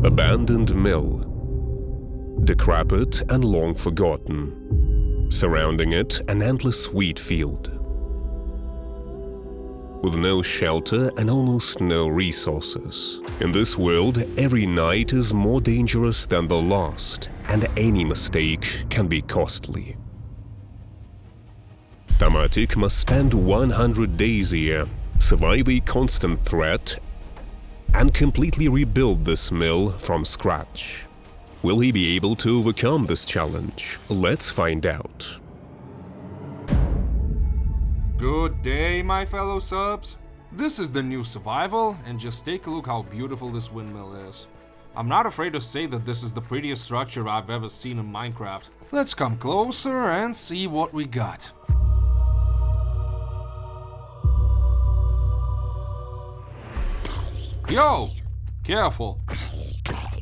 Abandoned mill. Decrepit and long forgotten. Surrounding it, an endless wheat field. With no shelter and almost no resources. In this world, every night is more dangerous than the last, and any mistake can be costly. Tamatik must spend 100 days a year, survive a constant threat, and completely rebuild this mill from scratch. Will he be able to overcome this challenge? Let's find out. Good day, my fellow subs. This is the new survival, and just take a look how beautiful this windmill is. I'm not afraid to say that this is the prettiest structure I've ever seen in Minecraft. Let's come closer and see what we got. Yo! Careful!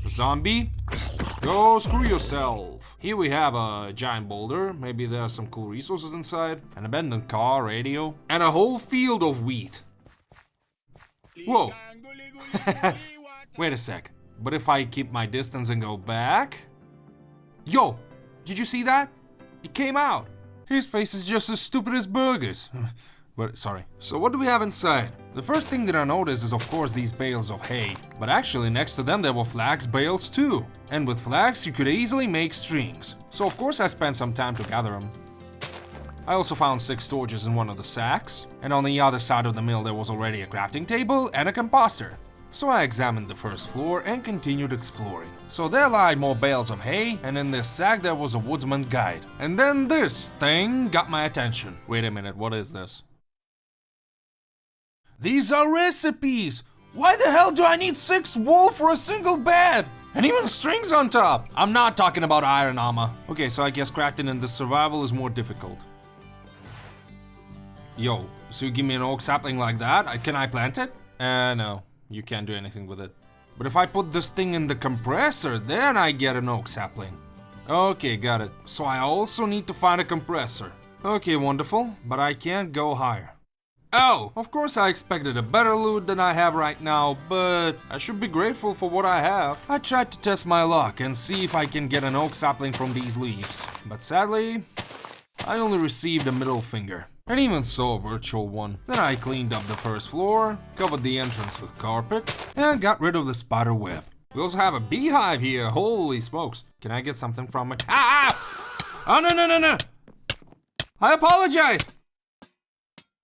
Zombie? Go screw yourself! Here we have a giant boulder, maybe there are some cool resources inside, an abandoned car, radio, and a whole field of wheat. Whoa! Wait a sec, but if I keep my distance and go back... Yo! Did you see that? It came out! His face is just as stupid as burgers. But, sorry. So what do we have inside? The first thing that I noticed is of course these bales of hay, but actually next to them there were flax bales too. And with flax you could easily make strings. So of course I spent some time to gather them. I also found 6 torches in one of the sacks, and on the other side of the mill there was already a crafting table and a composter. So I examined the first floor and continued exploring. So there lie more bales of hay, and in this sack there was a woodsman guide. And then this thing got my attention. Wait a minute, what is this? These are recipes! Why the hell do I need 6 wool for a single bed? And even strings on top! I'm not talking about iron armor. Okay, so I guess crafting in this survival is more difficult. Yo, so you give me an oak sapling like that? Can I plant it? No, you can't do anything with it. But if I put this thing in the compressor, then I get an oak sapling. Okay, got it. So I also need to find a compressor. Okay, wonderful, but I can't go higher. Oh, of course I expected a better loot than I have right now, but I should be grateful for what I have. I tried to test my luck and see if I can get an oak sapling from these leaves, but sadly, I only received a middle finger. And even so, a virtual one. Then I cleaned up the first floor, covered the entrance with carpet, and got rid of the spider web. We also have a beehive here, holy smokes. Can I get something from it? Ah! Oh, no! I apologize!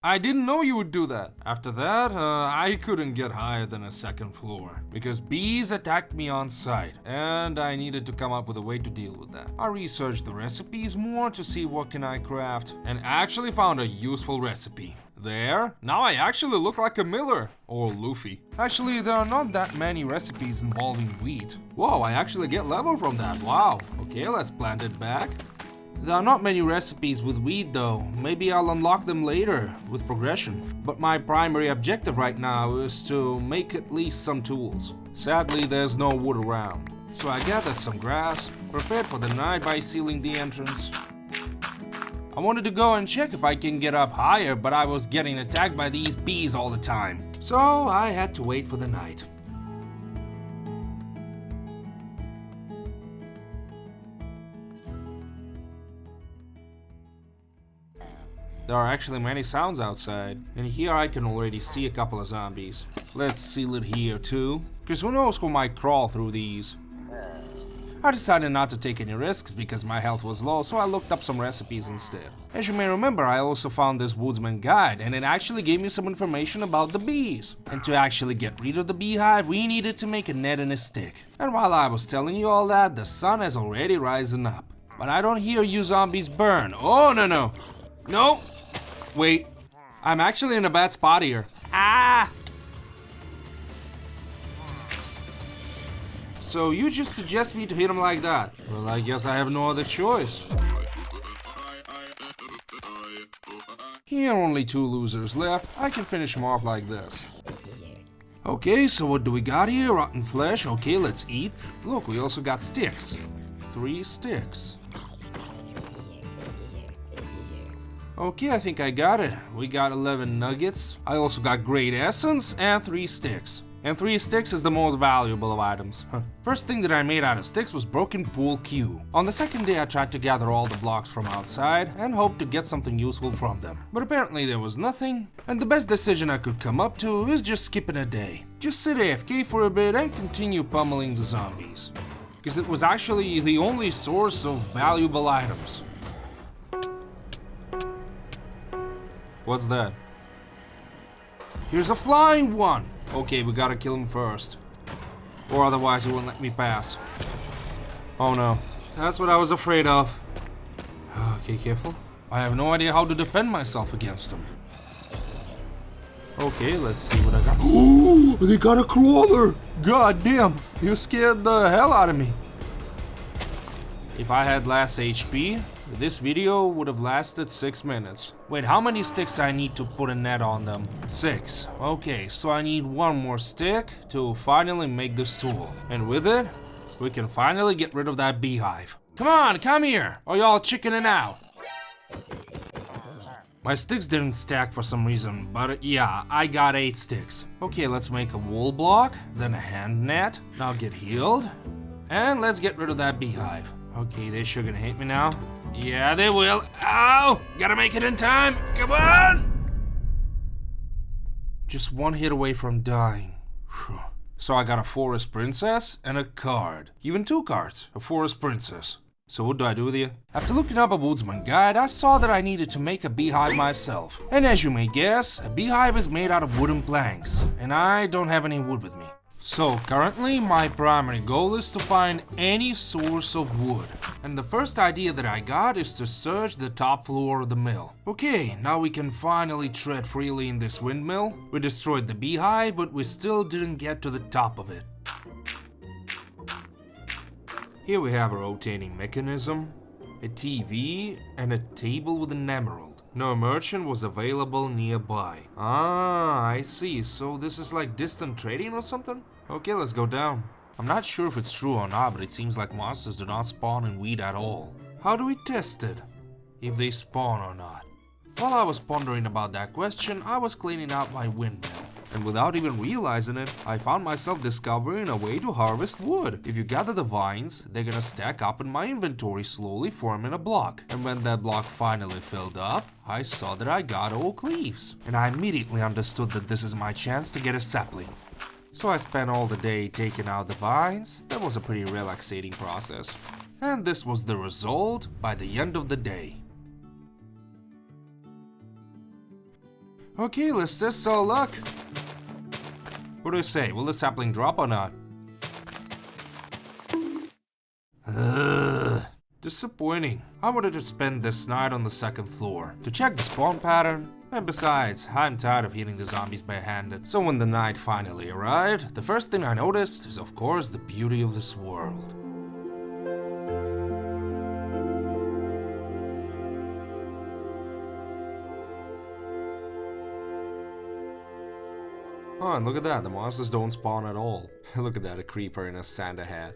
I didn't know you would do that. After that, I couldn't get higher than a 2nd floor because bees attacked me on sight and I needed to come up with a way to deal with that. I researched the recipes more to see what can I craft and actually found a useful recipe. There, now I actually look like a miller or Luffy. Actually, there are not that many recipes involving wheat. Whoa, I actually get level from that, wow. Okay, let's plant it back. There are not many recipes with wheat though, maybe I'll unlock them later with progression. But my primary objective right now is to make at least some tools. Sadly, there's no wood around. So I gathered some grass, prepared for the night by sealing the entrance. I wanted to go and check if I can get up higher, but I was getting attacked by these bees all the time. So I had to wait for the night. There are actually many sounds outside, and here I can already see a couple of zombies. Let's seal it here too, because who knows who might crawl through these. I decided not to take any risks because my health was low, so I looked up some recipes instead. As you may remember, I also found this woodsman guide, and it actually gave me some information about the bees. And to actually get rid of the beehive, we needed to make a net and a stick. And while I was telling you all that, the sun has already risen up. But I don't hear you zombies burn. Oh, no. No! Wait, I'm actually in a bad spot here. Ah! So you just suggest me to hit him like that? Well, I guess I have no other choice. Here are only 2 losers left. I can finish them off like this. Okay, so what do we got here? Rotten flesh. Okay, let's eat. Look, we also got sticks. 3 sticks. Okay, I think I got it. We got 11 nuggets. I also got great essence and 3 sticks. And 3 sticks is the most valuable of items. First thing that I made out of sticks was broken pool cue. On the second day I tried to gather all the blocks from outside and hoped to get something useful from them. But apparently there was nothing, and the best decision I could come up to is just skipping a day. Just sit AFK for a bit and continue pummeling the zombies. Because it was actually the only source of valuable items. What's that? Here's a flying one! Okay, we gotta kill him first. Or otherwise he won't let me pass. Oh no. That's what I was afraid of. Okay, careful. I have no idea how to defend myself against him. Okay, let's see what I got. Oh, they got a crawler! God damn, you scared the hell out of me. If I had less HP, this video would have lasted 6 minutes. Wait, how many sticks I need to put a net on them? 6. Okay, so I need 1 more stick to finally make this tool. And with it, we can finally get rid of that beehive. Come on, come here, or y'all chickening out. My sticks didn't stack for some reason, but yeah, I got 8 sticks. Okay, let's make a wool block, then a hand net. Now get healed, and let's get rid of that beehive. Okay, they sure gonna hate me now. Yeah, they will. Ow! Gotta make it in time. Come on! Just 1 hit away from dying. Whew. So I got a forest princess and a card. Even 2 cards. A forest princess. So what do I do with you? After looking up a woodsman guide, I saw that I needed to make a beehive myself. And as you may guess, a beehive is made out of wooden planks. And I don't have any wood with me. So currently my primary goal is to find any source of wood. And the first idea that I got is to search the top floor of the mill. Okay, now we can finally tread freely in this windmill. We destroyed the beehive, but we still didn't get to the top of it. Here we have a rotating mechanism, a TV, and a table with an emerald. No merchant was available nearby. Ah, I see. So this is like distant trading or something? Okay, let's go down. I'm not sure if it's true or not, but it seems like monsters do not spawn in wheat at all. How do we test it? If they spawn or not? While I was pondering about that question, I was cleaning out my windmill. And without even realizing it, I found myself discovering a way to harvest wood. If you gather the vines, they're gonna stack up in my inventory, slowly forming a block. And when that block finally filled up, I saw that I got oak leaves. And I immediately understood that this is my chance to get a sapling. So I spent all the day taking out the vines. That was a pretty relaxating process. And this was the result by the end of the day. Okay, let's test our luck. What do you say? Will the sapling drop or not? Disappointing. I wanted to spend this night on the 2nd floor to check the spawn pattern. And besides, I'm tired of hitting the zombies barehanded. So when the night finally arrived, the first thing I noticed is of course the beauty of this world. Oh, and look at that, the monsters don't spawn at all. Look at that, a creeper in a Santa hat.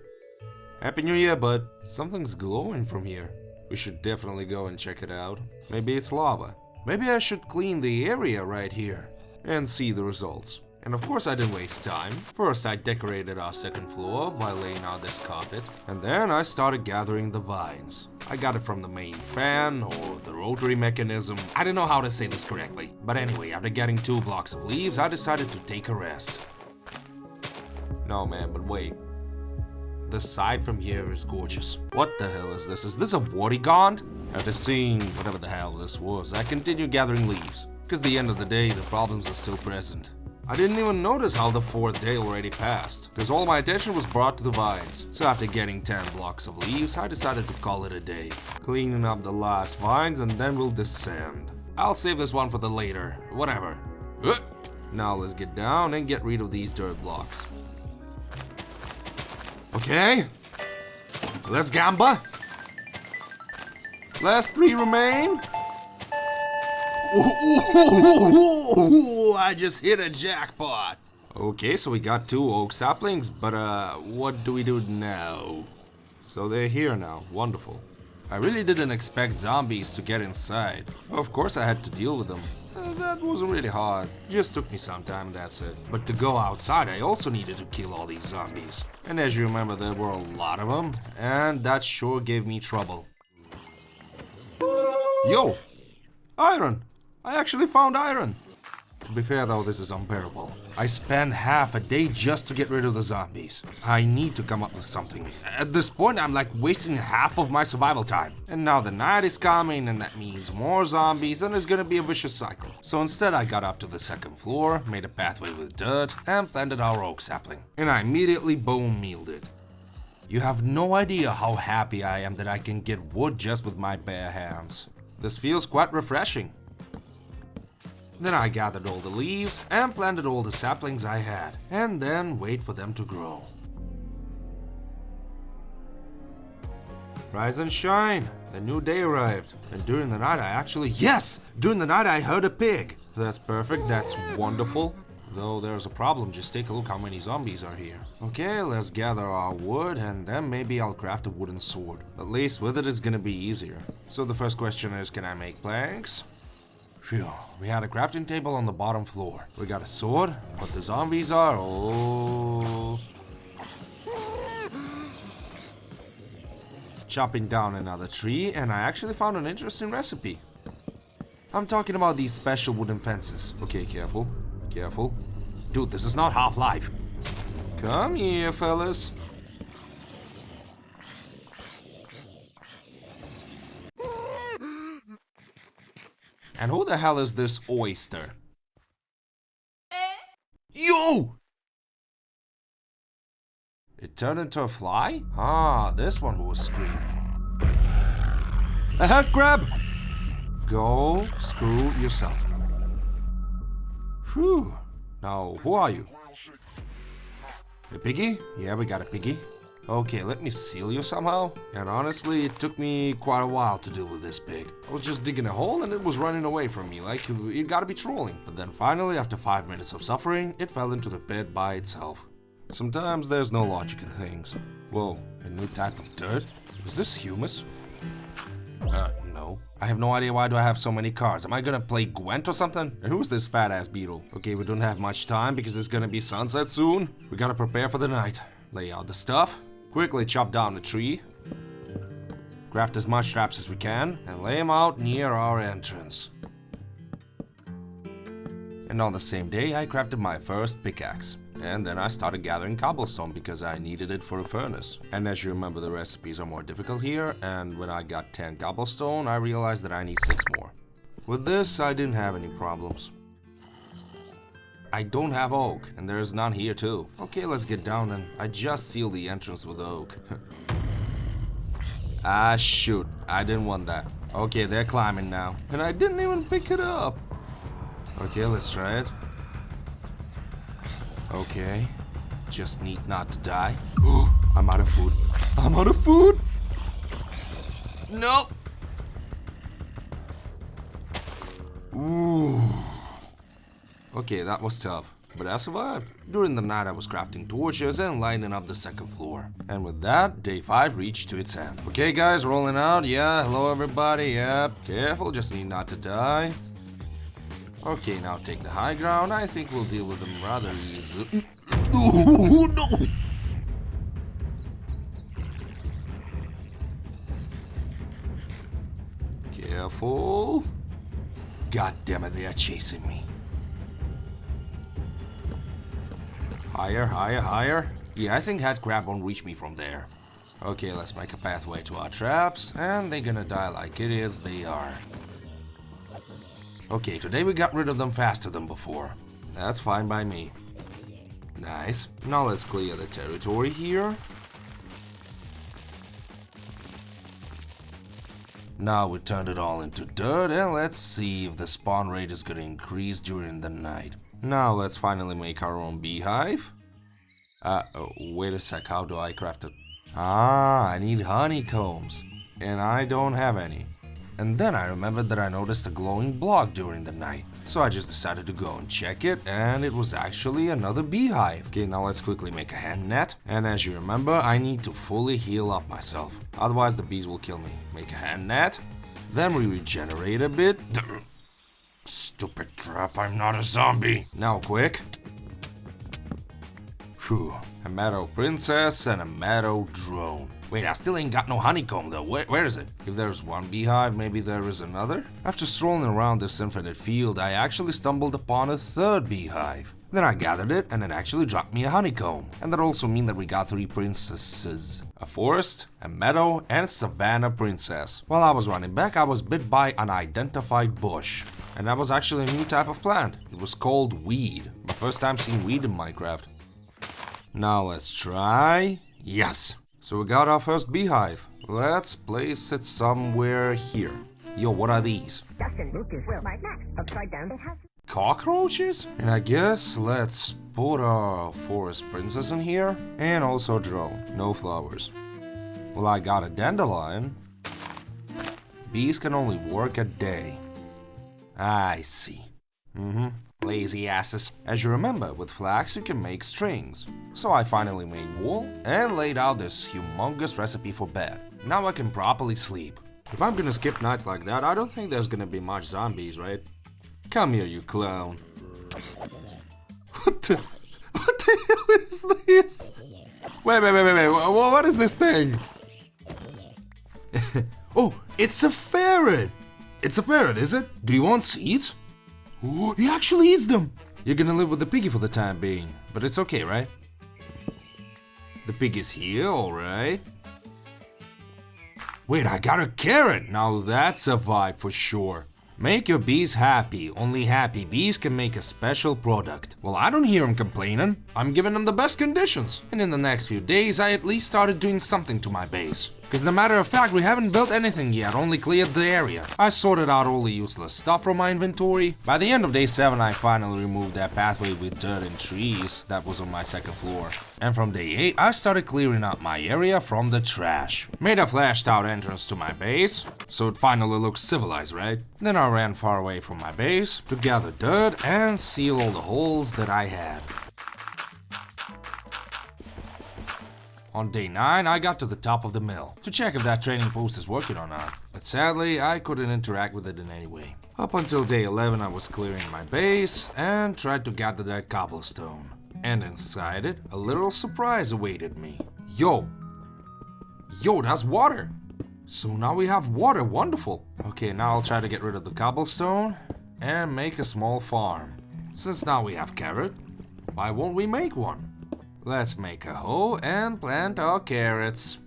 Happy New Year, bud. Something's glowing from here. We should definitely go and check it out. Maybe it's lava. Maybe I should clean the area right here and see the results. And of course I didn't waste time. First I decorated our 2nd floor by laying out this carpet, and then I started gathering the vines. I got it from the main fan or the rotary mechanism. I don't know how to say this correctly. But anyway, after getting 2 blocks of leaves, I decided to take a rest. No man, but wait. The sight from here is gorgeous. What the hell is this? Is this a Wartigaunt? After seeing whatever the hell this was, I continued gathering leaves. Because at the end of the day, the problems are still present. I didn't even notice how the 4th day already passed, because all my attention was brought to the vines. So after getting 10 blocks of leaves, I decided to call it a day. Cleaning up the last vines and then we'll descend. I'll save this one for the later, whatever. Now let's get down and get rid of these dirt blocks. Okay, let's gamba. Last 3 remain. Ooh, I just hit a jackpot. Okay, so we got 2 oak saplings, but what do we do now? So they're here now, wonderful. I really didn't expect zombies to get inside. Of course I had to deal with them. That wasn't really hard. Just took me some time, that's it. But to go outside, I also needed to kill all these zombies. And as you remember, there were a lot of them, and that sure gave me trouble. Yo! Iron! I actually found iron! To be fair though, this is unbearable. I spent half a day just to get rid of the zombies. I need to come up with something. At this point, I'm like wasting half of my survival time. And now the night is coming, and that means more zombies, and it's gonna be a vicious cycle. So instead, I got up to the second floor, made a pathway with dirt, and planted our oak sapling. And I immediately bone mealed it. You have no idea how happy I am that I can get wood just with my bare hands. This feels quite refreshing. Then I gathered all the leaves and planted all the saplings I had, and then wait for them to grow. Rise and shine! The new day arrived, and during the night during the night I heard a pig! That's perfect, that's wonderful. Though there's a problem, just take a look how many zombies are here. Okay, let's gather our wood, and then maybe I'll craft a wooden sword. At least with it it's gonna be easier. So the first question is, can I make planks? Phew, we had a crafting table on the bottom floor. We got a sword, but the zombies are... oh... Chopping down another tree, and I actually found an interesting recipe. I'm talking about these special wooden fences. Okay, careful. Careful. Dude, this is not Half-Life. Come here, fellas. And who the hell is this oyster? Yo! It turned into a fly? Ah, this one who was screaming. A head grab! Go screw yourself. Whew. Now, who are you? A piggy? Yeah, we got a piggy. Okay, let me seal you somehow. And honestly, it took me quite a while to deal with this pig. I was just digging a hole and it was running away from me, like it gotta be trolling. But then finally, after 5 minutes of suffering, it fell into the pit by itself. Sometimes there's no logic in things. Whoa, a new type of dirt? Is this humus? No. I have no idea why do I have so many cards. Am I gonna play Gwent or something? And who's this fat ass beetle? Okay, we don't have much time because it's gonna be sunset soon. We gotta prepare for the night. Lay out the stuff. Quickly chop down the tree. Craft as much traps as we can and lay them out near our entrance. And on the same day, I crafted my first pickaxe. And then I started gathering cobblestone because I needed it for a furnace. And as you remember, the recipes are more difficult here, and when I got 10 cobblestone, I realized that I need 6 more. With this, I didn't have any problems. I don't have oak, and there's none here too. Okay, let's get down then. I just sealed the entrance with oak. Ah, shoot. I didn't want that. Okay, they're climbing now. And I didn't even pick it up. Okay, let's try it. Okay. Just need not to die. I'm out of food. I'm out of food! No! Ooh. Okay, that was tough, but I survived. During the night I was crafting torches and lighting up the second floor. And with that, day 5 reached to its end. Okay guys, rolling out. Yeah, hello everybody. Yep, careful, just need not to die. Okay, now take the high ground. I think we'll deal with them rather easily. No! Careful. God damn it, they are chasing me. Higher, higher, higher. Yeah, I think head crab won't reach me from there. Okay, let's make a pathway to our traps, and they're gonna die like it is they are. Okay, today we got rid of them faster than before. That's fine by me. Nice. Now let's clear the territory here. Now we turned it all into dirt, and let's see if the spawn rate is gonna increase during the night. Now let's finally make our own beehive. Wait a sec, how do I craft it? Ah, I need honeycombs. And I don't have any. And then I remembered that I noticed a glowing block during the night. So I just decided to go and check it, and it was actually another beehive. Okay, now let's quickly make a hand net. And as you remember, I need to fully heal up myself. Otherwise the bees will kill me. Make a hand net. Then we regenerate a bit. stupid trap, I'm not a zombie. Now quick. Phew, a meadow princess and a meadow drone. Wait, I still ain't got no honeycomb though. Where is it? If there's one beehive, maybe there is another? After strolling around this infinite field, I actually stumbled upon a third beehive. Then I gathered it, and it actually dropped me a honeycomb. And that also means that we got 3 princesses. A forest, a meadow, and savannah princess. While I was running back, I was bit by an unidentified bush. And that was actually a new type of plant. It was called weed. My first time seeing weed in Minecraft. Now let's try... Yes! So we got our first beehive. Let's place it somewhere here. Yo, what are these? Dustin Lucas will like Max. Upside down. It has Cockroaches? And I guess let's put our forest princess in here. And also a drone. No flowers. Well, I got a dandelion. Bees can only work a day. I see. Lazy asses. As you remember, with flax you can make strings. So I finally made wool and laid out this humongous recipe for bed. Now I can properly sleep. If I'm gonna skip nights like that, I don't think there's gonna be much zombies, right? Come here, you clown. What the hell is this? Wait, what is this thing? Oh, it's a ferret! It's a ferret, is it? Do you want seeds? Ooh, he actually eats them! You're gonna live with the piggy for the time being, but it's okay, right? The pig is here, alright. Wait, I got a carrot! Now that's a vibe for sure. Make your bees happy. Only happy bees can make a special product. Well, I don't hear them complaining. I'm giving them the best conditions. And in the next few days, I at least started doing something to my base. Because as a matter of fact, we haven't built anything yet, only cleared the area. I sorted out all the useless stuff from my inventory. By the end of day 7, I finally removed that pathway with dirt and trees that was on my second floor. And from day 8, I started clearing out my area from the trash. Made a flashed out entrance to my base, so it finally looks civilized, right? Then I ran far away from my base to gather dirt and seal all the holes that I had. On day 9, I got to the top of the mill to check if that training post is working or not, but sadly, I couldn't interact with it in any way. Up until day 11, I was clearing my base and tried to gather that cobblestone. And inside it, a little surprise awaited me. Yo, that's water! So now we have water, wonderful! Okay, now I'll try to get rid of the cobblestone and make a small farm. Since now we have carrot, why won't we make one? Let's make a hoe and plant our carrots.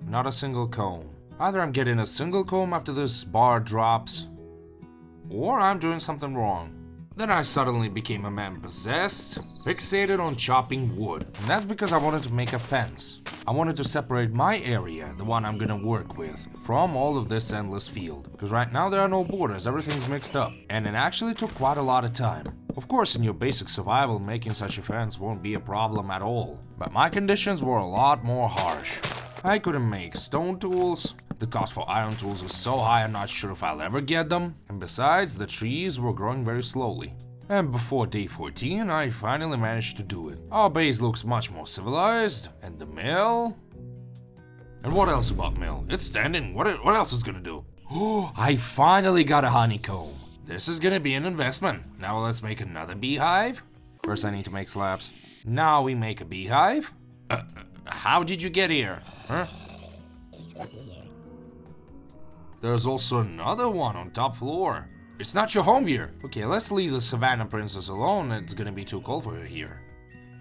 Not a single comb. Either I'm getting a single comb after this bar drops, or I'm doing something wrong. Then I suddenly became a man possessed, fixated on chopping wood. And that's because I wanted to make a fence. I wanted to separate my area, the one I'm gonna work with, from all of this endless field. Because right now there are no borders, everything's mixed up. And it actually took quite a lot of time. Of course, in your basic survival, making such a fence won't be a problem at all. But my conditions were a lot more harsh. I couldn't make stone tools. The cost for iron tools is so high I'm not sure if I'll ever get them. And besides, the trees were growing very slowly. And before day 14, I finally managed to do it. Our base looks much more civilized, and the mill... And what else about mill? It's standing, what else is gonna do? Oh, I finally got a honeycomb. This is gonna be an investment. Now let's make another beehive. First I need to make slabs. Now we make a beehive. How did you get here? Huh? There's also another one on top floor. It's not your home here. Okay, let's leave the Savannah Princess alone. It's gonna be too cold for her here.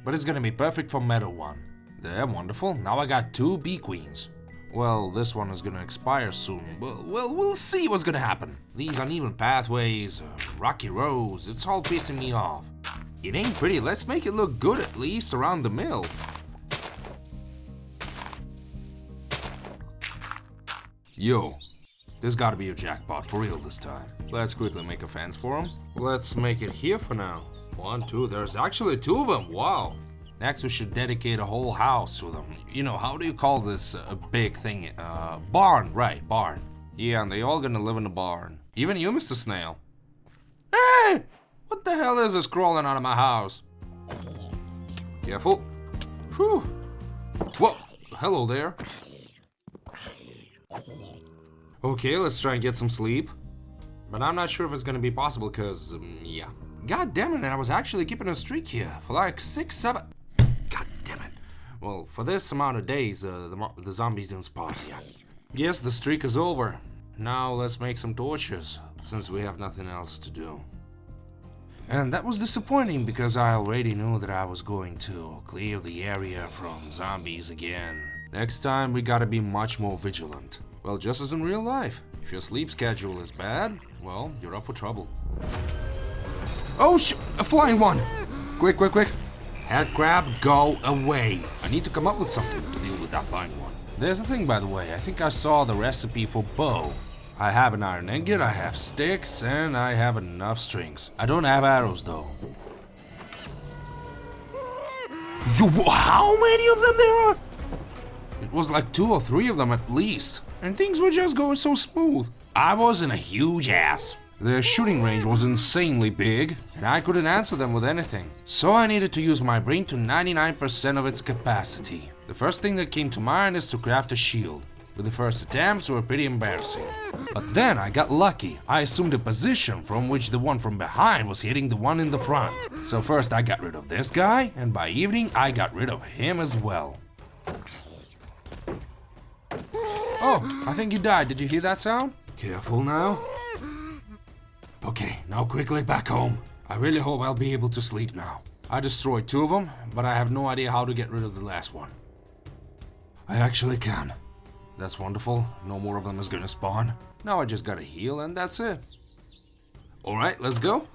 But it's gonna be perfect for Meadow one. There, wonderful. Now I got 2 bee queens. Well, this one is gonna expire soon. Well, we'll see what's gonna happen. These uneven pathways, rocky roads, it's all pissing me off. It ain't pretty. Let's make it look good at least around the mill. Yo. There's gotta be a jackpot for real this time. Let's quickly make a fence for them. Let's make it here for now. 1, 2, there's actually 2 of them, wow. Next we should dedicate a whole house to them. You know, how do you call this big thing? Barn, right, barn. Yeah, and they all gonna live in the barn. Even you, Mr. Snail. Hey! What the hell is this crawling out of my house? Careful. Whew. Whoa, hello there. Okay, let's try and get some sleep. But I'm not sure if it's gonna be possible, cause, yeah. God damn it, I was actually keeping a streak here for like 6, 7... God damn it. Well, for this amount of days, the zombies didn't spawn yet. Yes, the streak is over. Now let's make some torches, since we have nothing else to do. And that was disappointing because I already knew that I was going to clear the area from zombies again. Next time we gotta be much more vigilant. Well, just as in real life. If your sleep schedule is bad, well, you're up for trouble. Oh a flying one! Quick, quick, quick! Head crab, go away! I need to come up with something to deal with that flying one. There's a thing, by the way, I think I saw the recipe for bow. I have an iron ingot, I have sticks, and I have enough strings. I don't have arrows, though. How many of them there are? It was like 2 or 3 of them at least, and things were just going so smooth. I wasn't a huge ass. The shooting range was insanely big, and I couldn't answer them with anything. So I needed to use my brain to 99% of its capacity. The first thing that came to mind is to craft a shield. But the first attempts were pretty embarrassing. But then I got lucky. I assumed a position from which the one from behind was hitting the one in the front. So first I got rid of this guy, and by evening I got rid of him as well. Oh, I think you died. Did you hear that sound? Careful now. Okay, now quickly back home. I really hope I'll be able to sleep now. I destroyed 2 of them, but I have no idea how to get rid of the last one. I actually can. That's wonderful. No more of them is gonna spawn. Now I just gotta heal and that's it. Alright, let's go.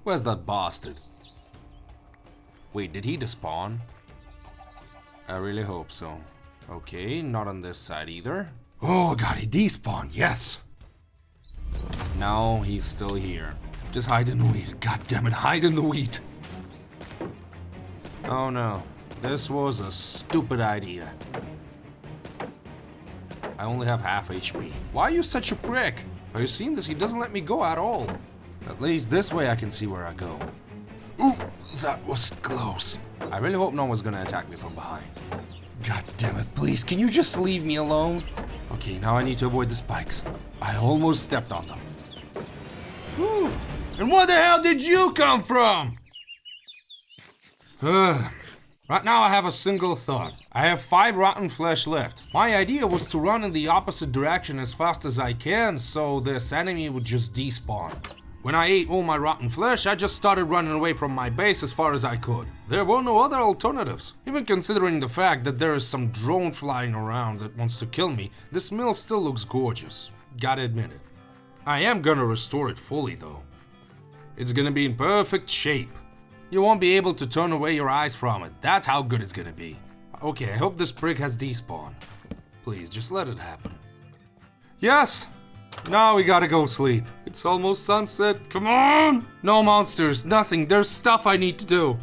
Where's that bastard? Wait, did he despawn? I really hope so. Okay, not on this side either. Oh god, he despawned, yes! No, he's still here. Just hide in the wheat. God damn it, hide in the wheat! Oh no, this was a stupid idea. I only have half HP. Why are you such a prick? Are you seeing this? He doesn't let me go at all. At least this way I can see where I go. Ooh, that was close. I really hope no one's gonna attack me from behind. God damn it, please, can you just leave me alone? Okay, now I need to avoid the spikes. I almost stepped on them. Whew. And where the hell did you come from? Right now I have a single thought. I have 5 rotten flesh left. My idea was to run in the opposite direction as fast as I can, so this enemy would just despawn. When I ate all my rotten flesh, I just started running away from my base as far as I could. There were no other alternatives. Even considering the fact that there is some drone flying around that wants to kill me, this mill still looks gorgeous. Gotta admit it. I am gonna restore it fully though. It's gonna be in perfect shape. You won't be able to turn away your eyes from it. That's how good it's gonna be. Okay, I hope this brick has despawn. Please, just let it happen. Yes! Now we gotta go sleep. It's almost sunset. Come on! No monsters, nothing. There's stuff I need to do.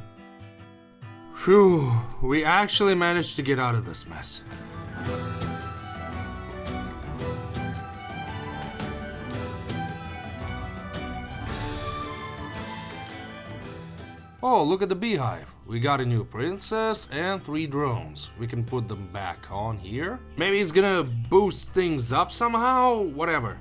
Phew, we actually managed to get out of this mess. Oh, look at the beehive. We got a new princess and 3 drones. We can put them back on here. Maybe it's gonna boost things up somehow? Whatever.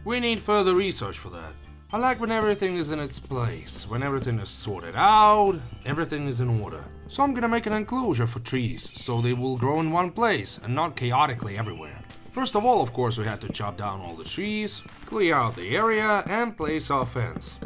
We need further research for that. I like when everything is in its place, when everything is sorted out, everything is in order. So I'm gonna make an enclosure for trees, so they will grow in one place and not chaotically everywhere. First of all, of course, we had to chop down all the trees, clear out the area, and place our fence.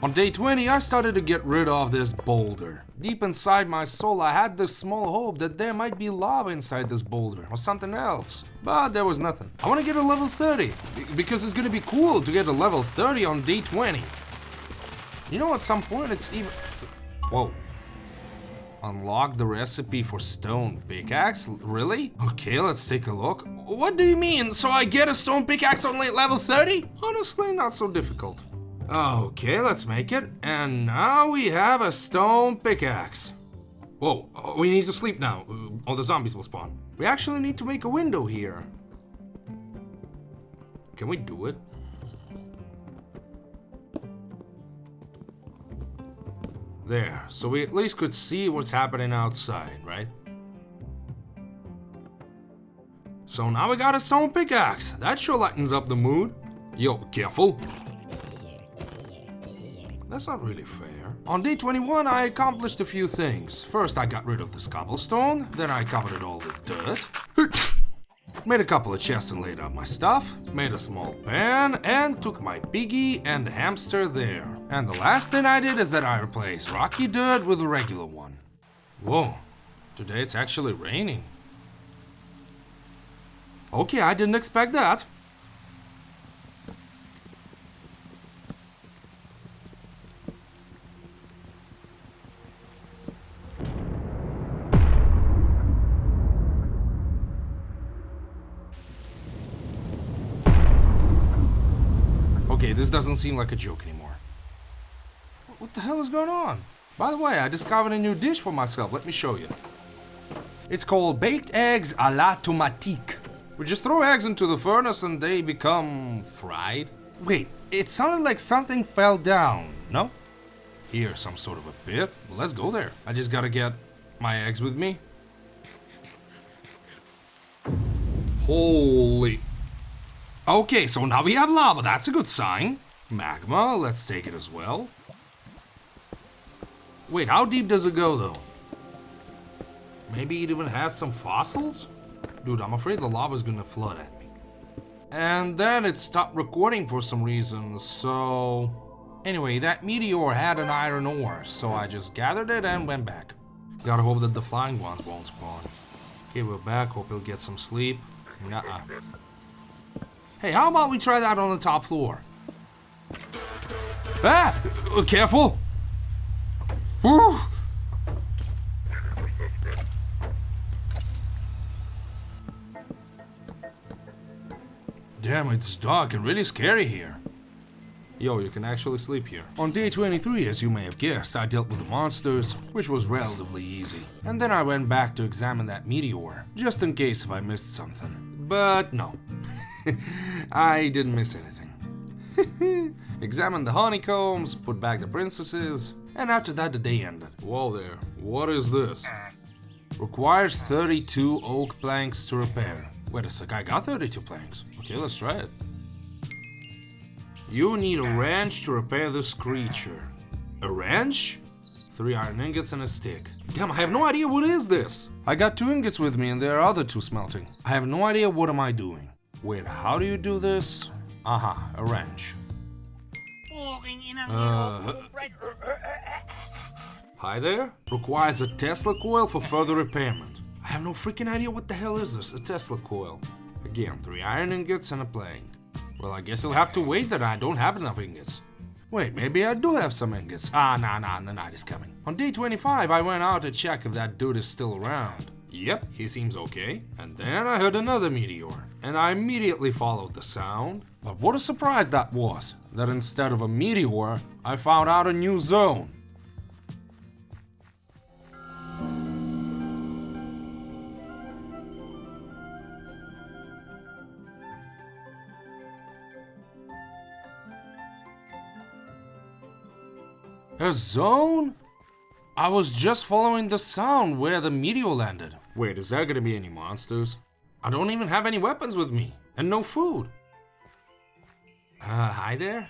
On day 20, I started to get rid of this boulder. Deep inside my soul, I had this small hope that there might be lava inside this boulder or something else. But there was nothing. I want to get a level 30, because it's going to be cool to get a level 30 on day 20. You know, at some point it's even... Whoa. Unlock the recipe for stone pickaxe? Really? Okay, let's take a look. What do you mean? So I get a stone pickaxe on level 30? Honestly, not so difficult. Okay, let's make it. And now we have a stone pickaxe. Whoa, we need to sleep now, or the zombies will spawn. We actually need to make a window here. Can we do it? There, so we at least could see what's happening outside, right? So now we got a stone pickaxe. That sure lightens up the mood. Yo, careful. That's not really fair. On day 21, I accomplished a few things. First, I got rid of this cobblestone. Then I covered it all with dirt. Made a couple of chests and laid out my stuff. Made a small pan and took my piggy and the hamster there. And the last thing I did is that I replaced rocky dirt with a regular one. Whoa, today it's actually raining. Okay, I didn't expect that. Okay, this doesn't seem like a joke anymore. What the hell is going on? By the way, I discovered a new dish for myself. Let me show you. It's called baked eggs à la tomatique. We just throw eggs into the furnace and they become fried. Wait, it sounded like something fell down, no? Here, some sort of a pit. Well, let's go there. I just gotta get my eggs with me. Holy... Okay, so now we have lava. That's a good sign. Magma, let's take it as well. Wait, how deep does it go, though? Maybe it even has some fossils? Dude, I'm afraid the lava's gonna flood at me. And then it stopped recording for some reason, so... Anyway, that meteor had an iron ore, so I just gathered it and went back. Gotta hope that the flying ones won't spawn. Okay, we're back. Hope he'll get some sleep. Nuh-uh. Hey, how about we try that on the top floor? Ah! Careful! Whew. Damn, it's dark and really scary here. Yo, you can actually sleep here. On day 23, as you may have guessed, I dealt with the monsters, which was relatively easy. And then I went back to examine that meteor, just in case if I missed something. But no. I didn't miss anything. Examined the honeycombs, put back the princesses, and after that the day ended. Whoa there, what is this? Requires 32 oak planks to repair. Wait a sec, I got 32 planks. Okay, let's try it. You need a wrench to repair this creature. A wrench? 3 iron ingots and a stick. Damn, I have no idea what is this. I got 2 ingots with me and there are other 2 smelting. I have no idea what am I doing. Wait, how do you do this? Aha, a wrench. Hi there? Requires a Tesla coil for further repairment. I have no freaking idea what the hell is this, a Tesla coil. Again, 3 iron ingots and a plank. Well, I guess you'll have to wait that I don't have enough ingots. Wait, maybe I do have some ingots. Nah, the night is coming. On day 25, I went out to check if that dude is still around. Yep, he seems okay. And then I heard another meteor, and I immediately followed the sound. But what a surprise that was, that instead of a meteor, I found out a new zone. A zone? I was just following the sound where the meteor landed. Wait, is there gonna be any monsters? I don't even have any weapons with me, and no food. Hi there?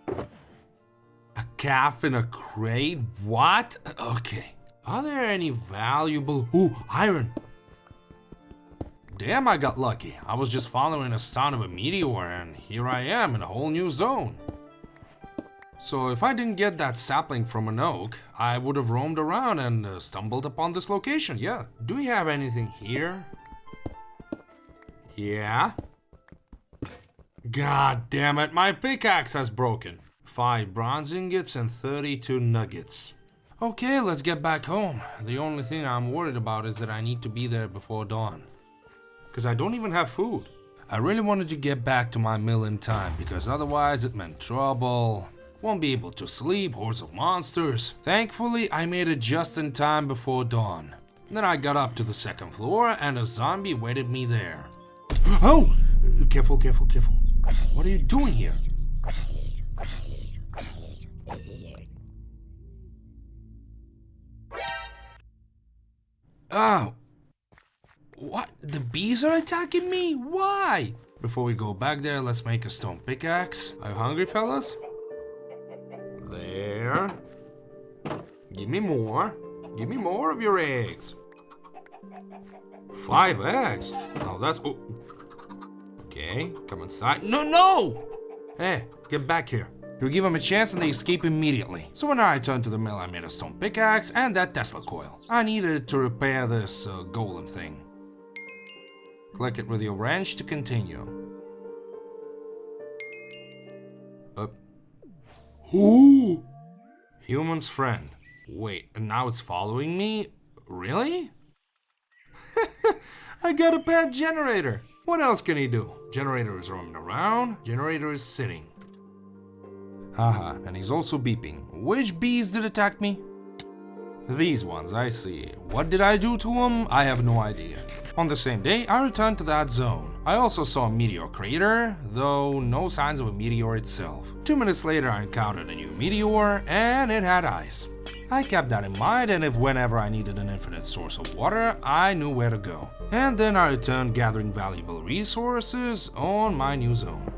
A calf in a crate? What? Okay. Are there any valuable... Ooh, iron! Damn, I got lucky. I was just following the sound of a meteor and here I am in a whole new zone. So if I didn't get that sapling from an oak, I would have roamed around and stumbled upon this location, yeah. Do we have anything here? Yeah. God damn it, my pickaxe has broken. 5 bronze ingots and 32 nuggets. Okay, let's get back home. The only thing I'm worried about is that I need to be there before dawn. Because I don't even have food. I really wanted to get back to my mill in time because otherwise it meant trouble. Won't be able to sleep, hordes of monsters. Thankfully, I made it just in time before dawn. Then I got up to the 2nd floor and a zombie waited me there. Oh! Careful, careful, careful. What are you doing here? Oh. What? The bees are attacking me? Why? Before we go back there, let's make a stone pickaxe. Are you hungry, fellas? There. Give me more. Give me more of your eggs. 5 eggs? Oh, that's... Oh. Okay, come inside. No, no! Hey, get back here. You give them a chance and they escape immediately. So when I returned to the mill, I made a stone pickaxe and that Tesla coil. I needed to repair this golem thing. Click it with your wrench to continue. Up. Ooh! Human's friend. Wait, and now it's following me? Really? I got a pet generator. What else can he do? Generator is roaming around. Generator is sitting. Haha, and he's also beeping. Which bees did attack me? These ones, I see. What did I do to them? I have no idea. On the same day, I returned to that zone. I also saw a meteor crater, though no signs of a meteor itself. 2 minutes later, I encountered a new meteor, and it had ice. I kept that in mind, and if whenever I needed an infinite source of water, I knew where to go. And then I returned gathering valuable resources on my new zone.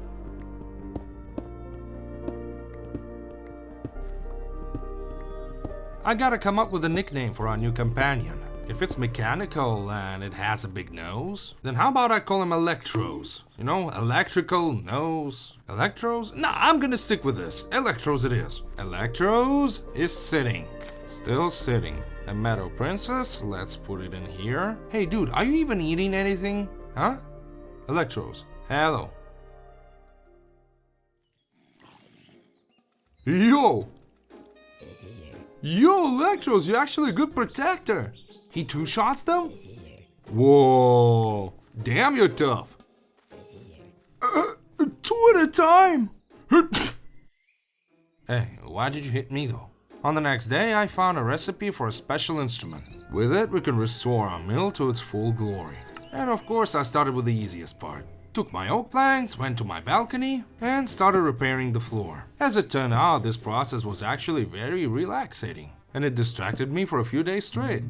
I gotta come up with a nickname for our new companion. If it's mechanical and it has a big nose, then how about I call him Electros? You know, electrical nose. Electros? Nah, I'm gonna stick with this. Electros it is. Electros is sitting. Still sitting. A Meadow Princess, let's put it in here. Hey dude, are you even eating anything? Huh? Electros, hello. Yo! Yo, Electros, you're actually a good protector. He 2-shots them? Whoa, damn, you're tough. 2 at a time. Hey, why did you hit me though? On the next day, I found a recipe for a special instrument. With it, we can restore our mill to its full glory. And of course, I started with the easiest part. Took my oak planks, went to my balcony, and started repairing the floor. As it turned out, this process was actually very relaxing, and it distracted me for a few days straight.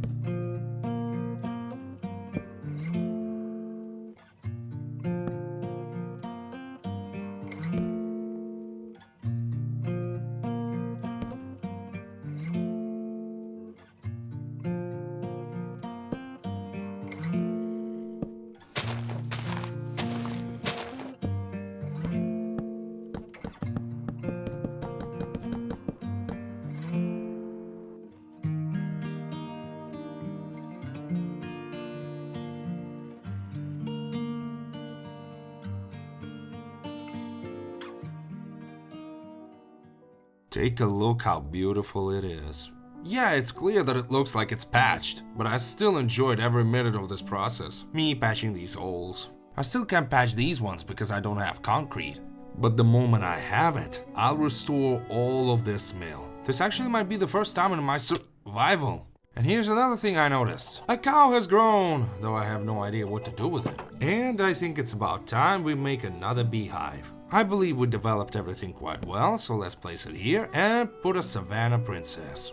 Take a look how beautiful it is. Yeah, it's clear that it looks like it's patched, but I still enjoyed every minute of this process. Me patching these holes. I still can't patch these ones because I don't have concrete. But the moment I have it, I'll restore all of this mill. This actually might be the first time in my survival. And here's another thing I noticed. A cow has grown, though I have no idea what to do with it. And I think it's about time we make another beehive. I believe we developed everything quite well, so let's place it here and put a Savannah Princess.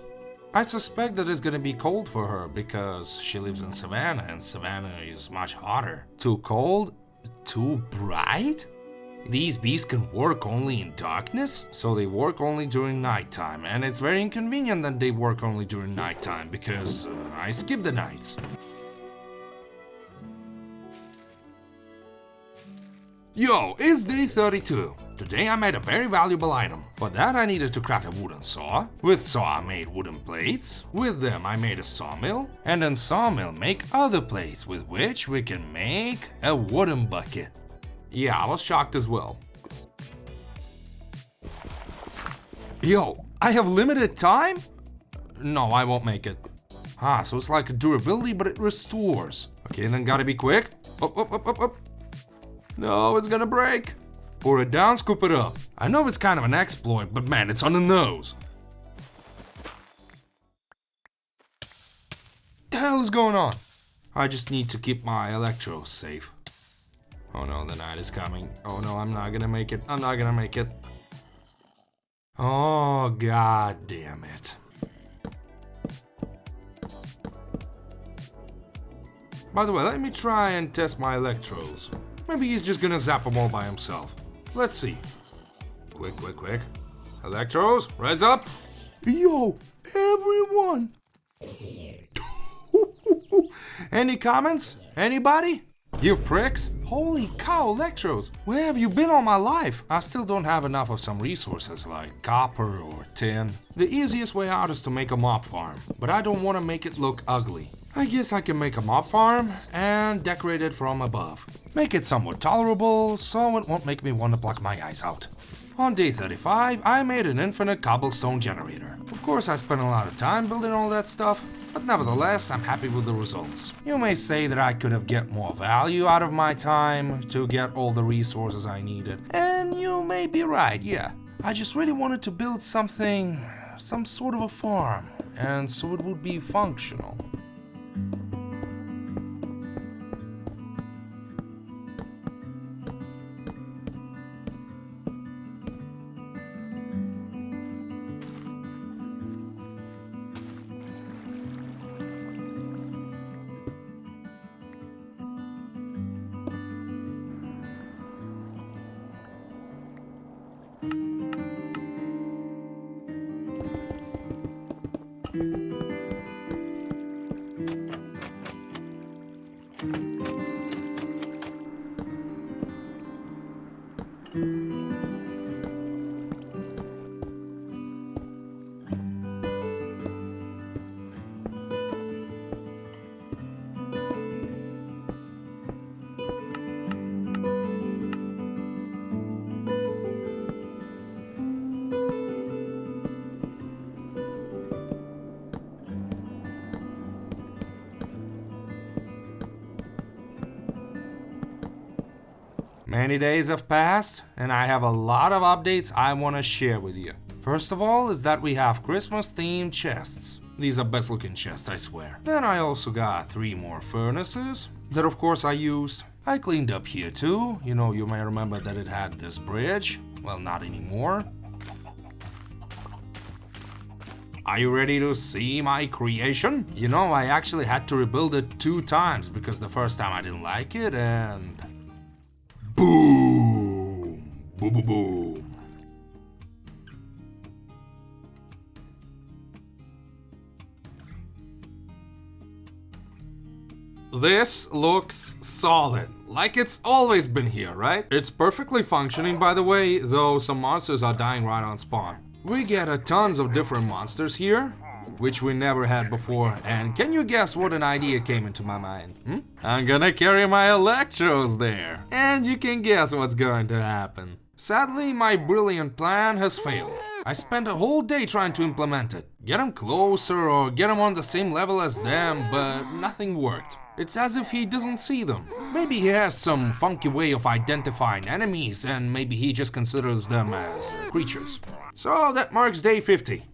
I suspect that it's gonna be cold for her because she lives in Savannah and Savannah is much hotter. Too cold? Too bright? These bees can work only in darkness, so they work only during nighttime, and it's very inconvenient that they work only during nighttime because I skip the nights. Yo, it's day 32. Today I made a very valuable item. For that I needed to craft a wooden saw. With saw I made wooden plates. With them I made a sawmill. And in sawmill make other plates with which we can make a wooden bucket. Yeah, I was shocked as well. Yo, I have limited time? No, I won't make it. Ah, so it's like a durability, but it restores. Okay, then gotta be quick. Up, up, up, up, up. No, it's gonna break. Pour it down, scoop it up. I know it's kind of an exploit, but man, it's on the nose. The hell is going on? I just need to keep my electros safe. Oh no, the night is coming. Oh no, I'm not gonna make it. I'm not gonna make it. Oh, god damn it. By the way, let me try and test my electrodes. Maybe he's just gonna zap them all by himself. Let's see. Quick, quick, quick. Electros, rise up. Yo, everyone. Any comments? Anybody? You pricks? Holy cow, Electros! Where have you been all my life? I still don't have enough of some resources like copper or tin. The easiest way out is to make a mob farm, but I don't want to make it look ugly. I guess I can make a mob farm and decorate it from above. Make it somewhat tolerable so it won't make me want to pluck my eyes out. On day 35, I made an infinite cobblestone generator. Of course, I spent a lot of time building all that stuff, but nevertheless, I'm happy with the results. You may say that I could have get more value out of my time to get all the resources I needed. And you may be right, yeah. I just really wanted to build something, some sort of a farm, and so it would be functional. Many days have passed, and I have a lot of updates I want to share with you. First of all is that we have Christmas-themed chests. These are best-looking chests, I swear. Then I also got 3 more furnaces that of course I used. I cleaned up here too. You know, you may remember that it had this bridge. Well, not anymore. Are you ready to see my creation? You know, I actually had to rebuild it 2 times because the first time I didn't like it and... boom! Boom, boom, boom. This looks solid, like it's always been here, right? It's perfectly functioning, by the way, though some monsters are dying right on spawn. We get a tons of different monsters here, which we never had before, and can you guess what an idea came into my mind? I'm gonna carry my electros there, and you can guess what's going to happen. Sadly, my brilliant plan has failed. I spent a whole day trying to implement it, get them closer or get them on the same level as them, but nothing worked. It's as if he doesn't see them. Maybe he has some funky way of identifying enemies, and maybe he just considers them as creatures. So that marks day 50.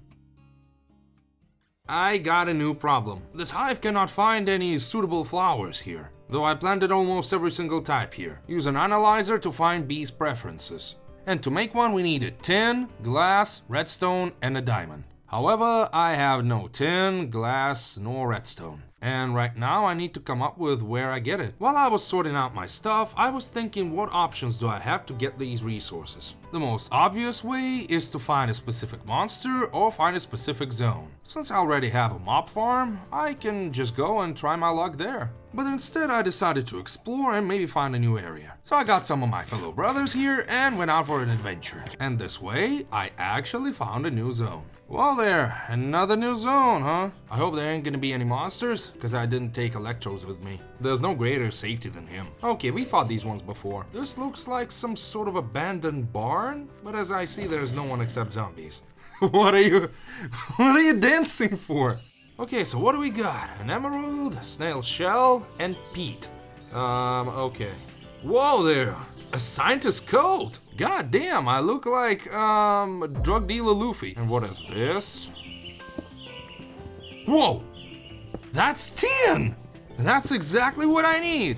I got a new problem. This hive cannot find any suitable flowers here, though I planted almost every single type here. Use an analyzer to find bees' preferences. And to make one we needed tin, glass, redstone, and a diamond. However, I have no tin, glass, nor redstone. And right now I need to come up with where I get it. While I was sorting out my stuff, I was thinking what options do I have to get these resources. The most obvious way is to find a specific monster or find a specific zone. Since I already have a mob farm, I can just go and try my luck there. But instead I decided to explore and maybe find a new area. So I got some of my fellow brothers here and went out for an adventure. And this way, I actually found a new zone. Well there, another new zone, huh? I hope there ain't gonna be any monsters, because I didn't take electros with me. There's no greater safety than him. Okay, we fought these ones before. This looks like some sort of abandoned barn, but as I see, there's no one except zombies. What are you dancing for? Okay, so what do we got? An emerald, a snail shell, and peat. Okay. Whoa there! A scientist's coat! God damn, I look like, drug dealer Luffy. And what is this? Whoa! That's tin! That's exactly what I need!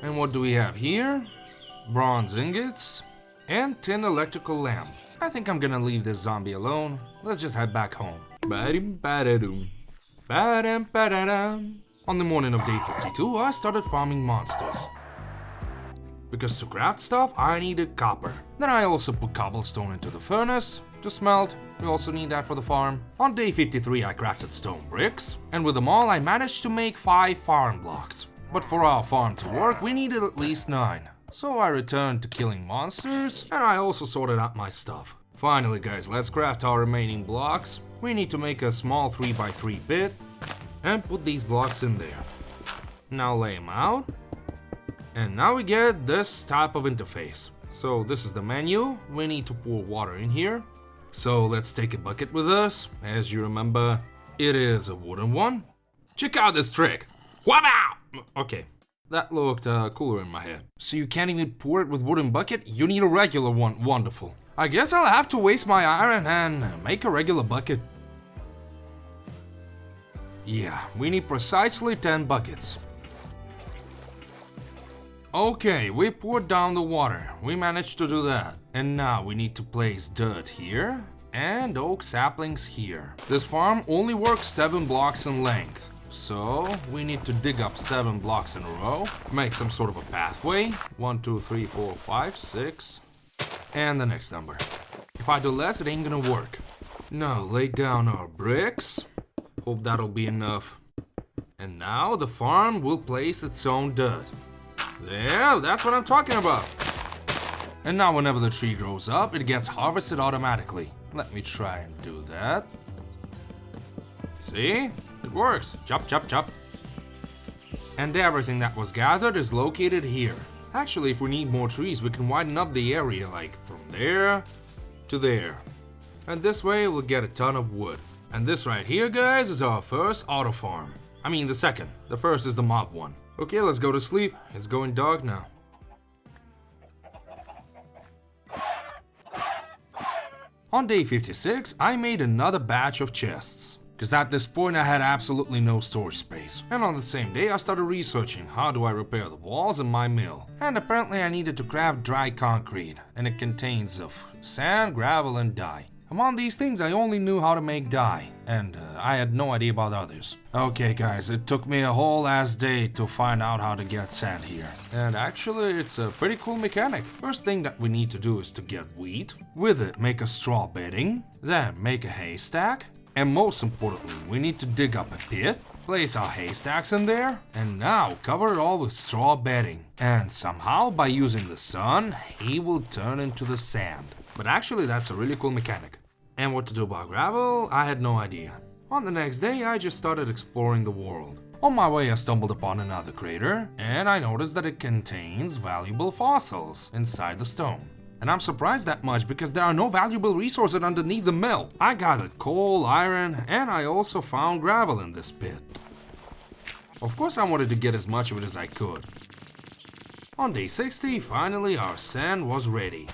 And what do we have here? Bronze ingots and tin electrical lamp. I think I'm gonna leave this zombie alone. Let's just head back home. Ba-dim-ba-da-doom. Ba-dam-ba-da-dam. On the morning of day 52, I started farming monsters. Because to craft stuff, I needed copper. Then I also put cobblestone into the furnace to smelt. We also need that for the farm. On day 53, I crafted stone bricks. And with them all, I managed to make 5 farm blocks. But for our farm to work, we needed at least 9. So I returned to killing monsters, and I also sorted out my stuff. Finally guys, let's craft our remaining blocks. We need to make a small 3x3 bit, and put these blocks in there. Now lay them out. And now we get this type of interface. So this is the menu. We need to pour water in here. So let's take a bucket with us. As you remember, it is a wooden one. Check out this trick. Wow! Okay, that looked cooler in my head. So you can't even pour it with wooden bucket? You need a regular one. Wonderful. I guess I'll have to waste my iron and make a regular bucket. Yeah, we need precisely 10 buckets. Okay, we poured down the water. We managed to do that. And now we need to place dirt here and oak saplings here. This farm only works 7 blocks in length. So we need to dig up 7 blocks in a row, make some sort of a pathway. 1, 2, 3, 4, 5, 6, and the next number. If I do less, it ain't gonna work. Now lay down our bricks. Hope that'll be enough. And now the farm will place its own dirt. There, that's what I'm talking about. And now whenever the tree grows up, it gets harvested automatically. Let me try and do that. See? It works. Chop, chop, chop. And everything that was gathered is located here. Actually, if we need more trees, we can widen up the area, like from there to there. And this way, we'll get a ton of wood. And this right here, guys, is our first auto farm. I mean, the second. The first is the mob one. Okay, let's go to sleep. It's going dark now. On day 56, I made another batch of chests. Because at this point I had absolutely no storage space. And on the same day I started researching how do I repair the walls in my mill. And apparently I needed to craft dry concrete. And it contains of sand, gravel and dye. Among these things I only knew how to make dye. And I had no idea about others. Okay guys, it took me a whole ass day to find out how to get sand here. And actually it's a pretty cool mechanic. First thing that we need to do is to get wheat. With it make a straw bedding. Then make a haystack. And most importantly, we need to dig up a pit, place our haystacks in there, and now cover it all with straw bedding. And somehow, by using the sun, he will turn into the sand. But actually, that's a really cool mechanic. And what to do about gravel, I had no idea. On the next day, I just started exploring the world. On my way, I stumbled upon another crater, and I noticed that it contains valuable fossils inside the stone. And I'm surprised that much because there are no valuable resources underneath the mill. I gathered coal, iron, and I also found gravel in this pit. Of course I wanted to get as much of it as I could. On day 60, finally our sand was ready.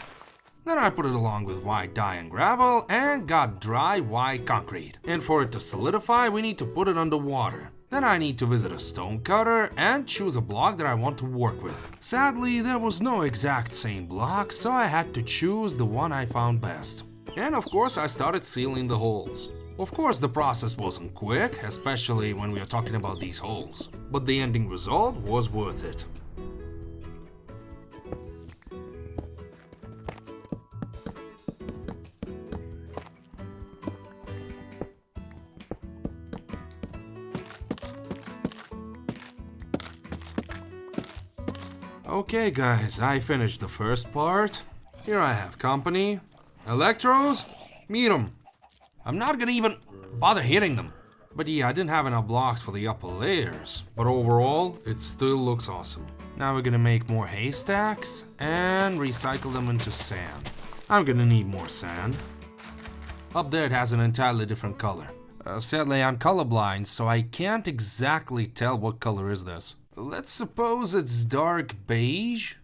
Then I put it along with white dye and gravel and got dry white concrete. And for it to solidify, we need to put it under water. Then I need to visit a stone cutter and choose a block that I want to work with. Sadly, there was no exact same block, so I had to choose the one I found best. And of course, I started sealing the holes. Of course, the process wasn't quick, especially when we are talking about these holes. But the ending result was worth it. Okay guys, I finished the first part. Here I have company. Electros, meet them. I'm not gonna even bother hitting them. But yeah, I didn't have enough blocks for the upper layers. But overall, it still looks awesome. Now we're gonna make more haystacks and recycle them into sand. I'm gonna need more sand. Up there it has an entirely different color. Sadly, I'm colorblind, so I can't exactly tell what color is this. Let's suppose it's dark beige?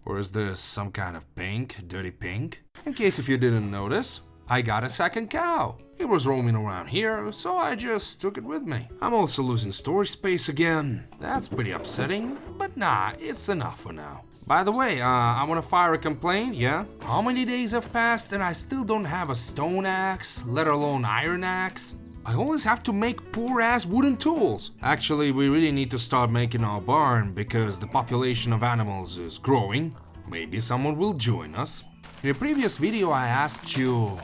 Or is this some kind of pink, dirty pink? In case if you didn't notice, I got a second cow. It was roaming around here, so I just took it with me. I'm also losing storage space again. That's pretty upsetting, but nah, it's enough for now. By the way, I want to fire a complaint, yeah? How many days have passed and I still don't have a stone axe, let alone iron axe? I always have to make poor-ass wooden tools. Actually, we really need to start making our barn because the population of animals is growing. Maybe someone will join us. In a previous video, I asked you,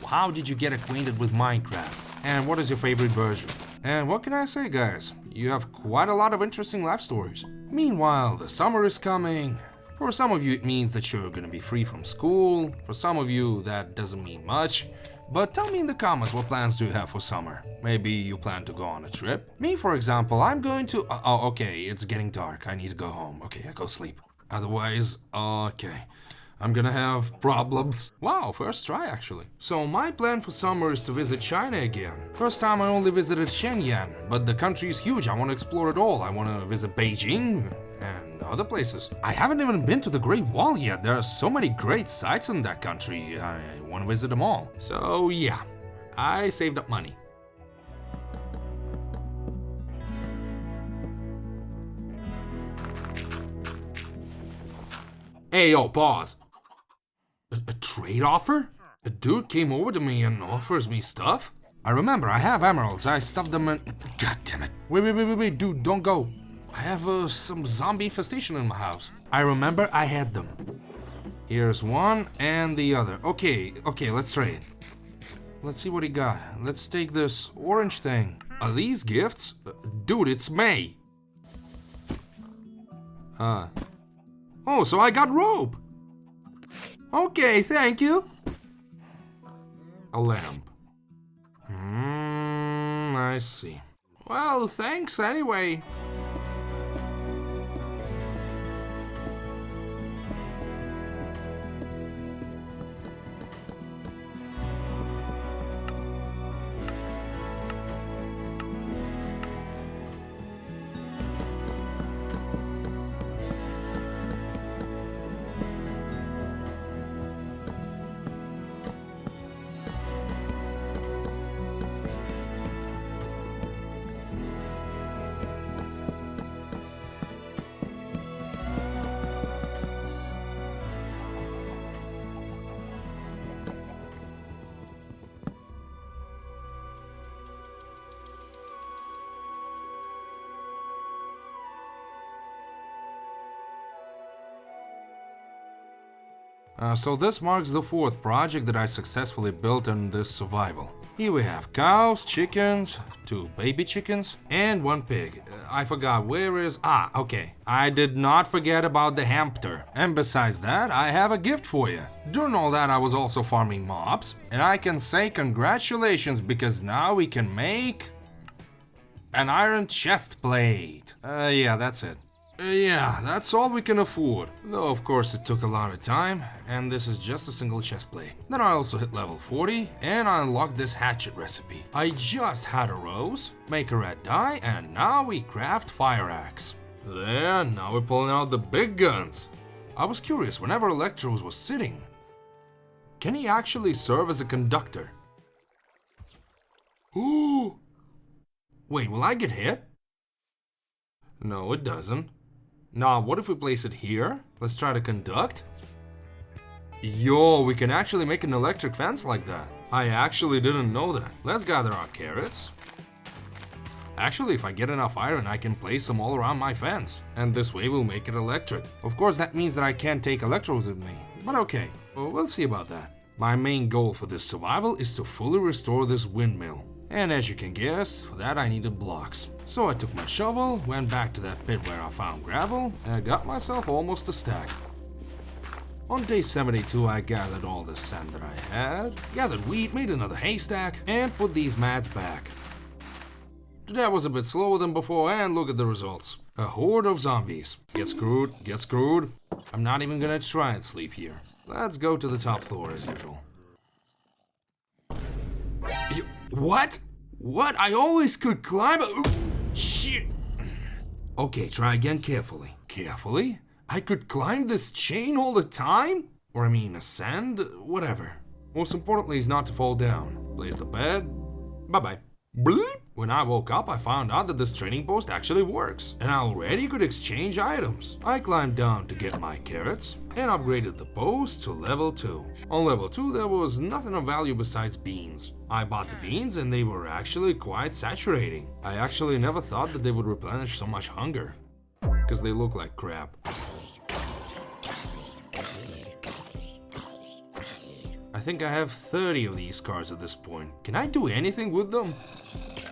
how did you get acquainted with Minecraft? And what is your favorite version? And what can I say, guys? You have quite a lot of interesting life stories. Meanwhile, the summer is coming. For some of you, it means that you're gonna be free from school. For some of you, that doesn't mean much. But tell me in the comments, what plans do you have for summer? Maybe you plan to go on a trip? Me, for example, I'm going to... Oh, okay, it's getting dark. I need to go home. Okay, I go sleep. Otherwise, okay, I'm gonna have problems. Wow, first try actually. So my plan for summer is to visit China again. First time I only visited Shenyang, but the country is huge. I want to explore it all. I want to visit Beijing and other places. I haven't even been to the Great Wall yet. There are so many great sites in that country. I want to visit them all. So yeah, I saved up money. Hey, yo, pause. A trade offer? A dude came over to me and offers me stuff? I remember, I have emeralds. I stuffed them in... God damn it. Wait, dude, don't go. I have some zombie infestation in my house. I remember I had them. Here's one and the other. Okay, let's trade. Let's see what he got. Let's take this orange thing. Are these gifts? Dude, it's May. Oh, so I got rope. Okay, thank you. A lamp. I see. Well, thanks anyway. So this marks the 4th project that I successfully built in this survival. Here we have cows, chickens, 2 baby chickens, and 1 pig. I forgot, where is... okay. I did not forget about the hamster. And besides that, I have a gift for you. During all that, I was also farming mobs. And I can say congratulations, because now we can make... an iron chest plate. Yeah, that's it. Yeah, that's all we can afford. Though, of course, it took a lot of time, and this is just a single chest plate. Then I also hit level 40, and I unlocked this hatchet recipe. I just had a rose, make a red dye, and now we craft fire axe. There, now we're pulling out the big guns. I was curious, whenever Electros was sitting, can he actually serve as a conductor? Ooh! Wait, will I get hit? No, it doesn't. Now, what if we place it here? Let's try to conduct. Yo, we can actually make an electric fence like that. I actually didn't know that. Let's gather our carrots. Actually, if I get enough iron, I can place them all around my fence. And this way we'll make it electric. Of course, that means that I can't take electrodes with me. But okay, well, we'll see about that. My main goal for this survival is to fully restore this windmill. And as you can guess, for that I needed blocks. So I took my shovel, went back to that pit where I found gravel, and I got myself almost a stack. On day 72 I gathered all the sand that I had, gathered wheat, made another haystack, and put these mats back. Today I was a bit slower than before, and look at the results. A horde of zombies. Get screwed, get screwed. I'm not even gonna try and sleep here. Let's go to the top floor as usual. What? What? I always could climb shit. Okay, try again carefully. Carefully? I could climb this chain all the time? Or I mean, ascend? Whatever. Most importantly is not to fall down. Place the bed. Bye-bye. Bleep. When I woke up, I found out that this trading post actually works, and I already could exchange items. I climbed down to get my carrots, and upgraded the post to level 2. On level 2 there was nothing of value besides beans. I bought the beans and they were actually quite saturating. I actually never thought that they would replenish so much hunger, because they look like crap. I think I have 30 of these cards at this point. Can I do anything with them?